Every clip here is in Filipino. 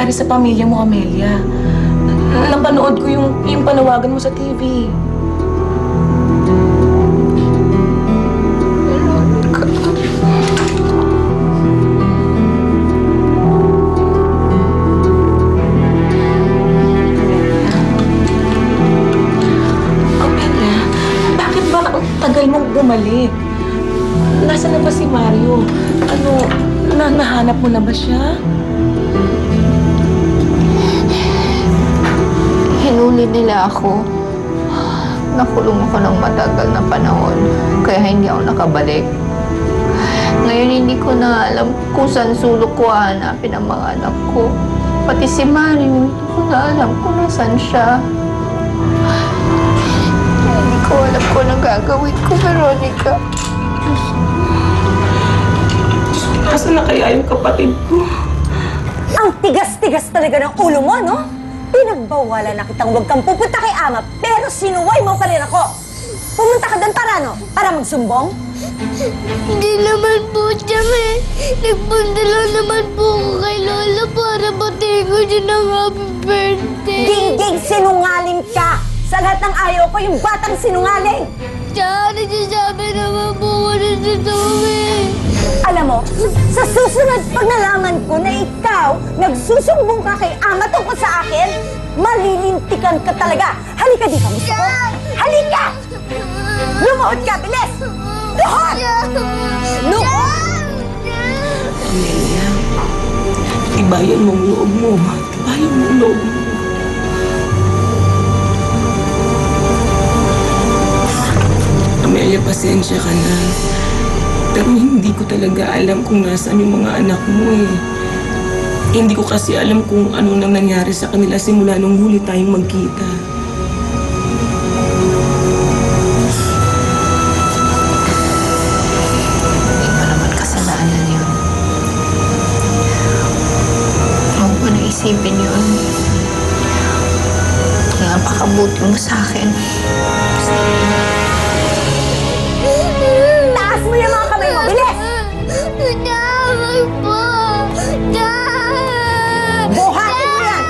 nangyari sa pamilya mo, Amelia. Napanood ko yung panawagan mo sa TV. Amelia, bakit ba ang tagal mong bumalik? Nasaan na ba si Mario? Nahanap mo na ba siya? Hinuli nila ako. Nakulong ako ng matagal na panahon, kaya hindi ako nakabalik. Ngayon hindi ko na alam kung saan sulok ko hanapin ang mga anak ko. Pati si Mario, hindi ko na alam kung nasaan siya. Hindi ko alam kung anong gagawin ko, Veronica. Nasaan na kaya yung kapatid ko? Ang tigas-tigas talaga ng ulo mo, no? Pinagbawalan na kitang huwag kang pupunta kay Ama, pero sinuway mo pa rin ako. Pumunta ka doon para ano? Para magsumbong? Hindi naman po, Chame. Nagpunta lang naman po ako kay Lola para batiin ko siya ng happy birthday. Gingging, sinungaling ka! Sa lahat ng ayaw ko, yung batang sinungaling! Tsaka nagsasabi naman po ko na totoo eh. Alam mo, sa susunod pag nalaman ko na ikaw nagsusumbong ka kay Ama tungkol sa akin, malilintikan ka talaga. Halika dito, gusto ko. Halika! Lumuhod ka, bilis! Luhod! Luhod! Amelia, tibayan mong loob mo. Tibayan mong loob mo. Amelia, pasensya ka na. Pero hindi ko talaga alam kung nasaan yung mga anak mo eh. Hindi ko kasi alam kung ano nang nangyari sa kanila simula nung huli tayong magkita. Hindi mo naman kasalanan yun. Huwag mo na isipin yun. Napakabuti mo sa akin. Taas mo yung mga kamay mo, bilis! Tawag po! Buhatin mo yan!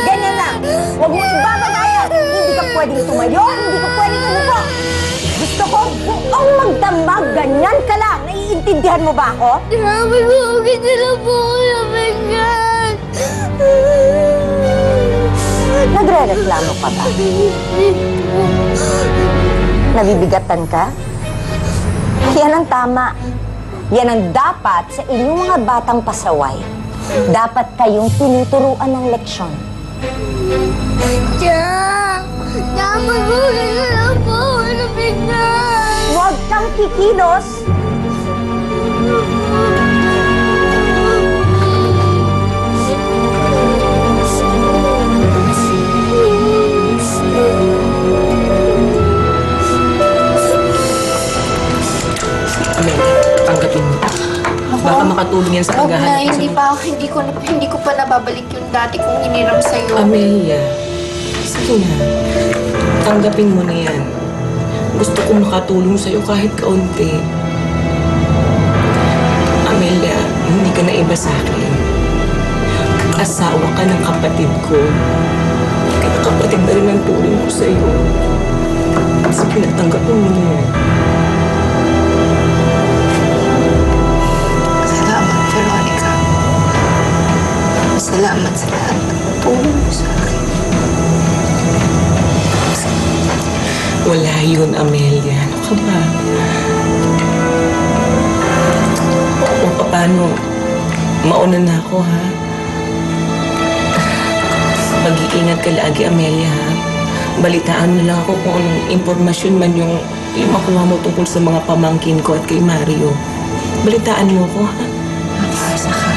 Ganyan lang! Huwag mo ibabagayan! Hindi ka pwedeng tumayo, hindi ka pwedeng umupo! Gusto ko buong magdamag, ganyan ka lang! Naiintindihan mo ba ako? Sabi ko, okay na lang po ako nabigat. Nagre-reklamo ka ba? Nabibigatan ka? Yan ang tama. Yan ang dapat sa inyong mga batang pasaway. Dapat kayong tinuturuan ng leksyon. Tiyak! Tama ko, okay na lang po ako nabigat. Huwag kang kikilos. Amelia, tanggapin mo. Baka makatulong yan sa Huwag na, paghahanap. hindi ko pa nababalik yung dati kong hiniram sa'yo. Amelia, sige na. Tanggapin mo na yan. Gusto kong makatulong sa'yo kahit kaunti. Amelia, hindi ka na iba sa akin. Asawa ka ng kapatid ko. Kaya kapatid na rin ang turing ko sa'yo. Sige na, tanggapin mo na yan. Salamat, Veronica. Salamat sa lahat ng tulong mo sa akin. Wala yun, Amelia. Ano ka ba? O paano? Mauna na ako, ha? Mag-iingat ka lagi, Amelia, ha? Balitaan mo lang ako kung anong impormasyon man yung makuha mo tungkol sa mga pamangkin ko at kay Mario. Balitaan mo ko, ha? Mapasa ka.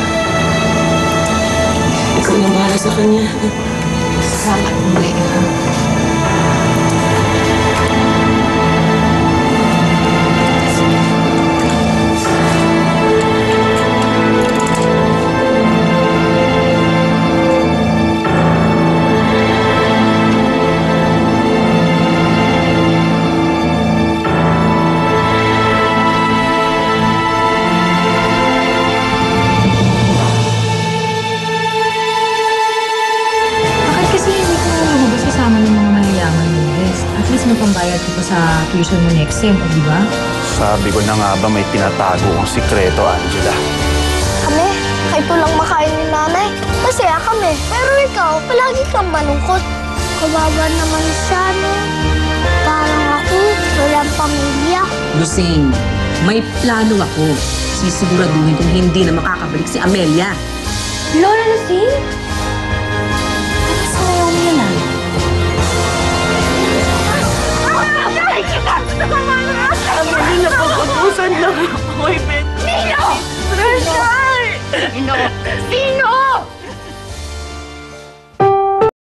Ikaw na bahala sa kanya. Salamat muli, ha? magbabayad ka pa sa tuition mo next sem, di ba? Sabi ko na nga ba may tinatago kong sikreto, Angela. Kami, kahit lang makain ni nanay, masaya kami. Pero ikaw, palagi kang malungkot. Kawawa naman siya, no? Parang ako, walang pamilya. Lusing, may plano ako. Sisiguraduhin kung hindi na makakabalik si Amelia. Lola Lucille?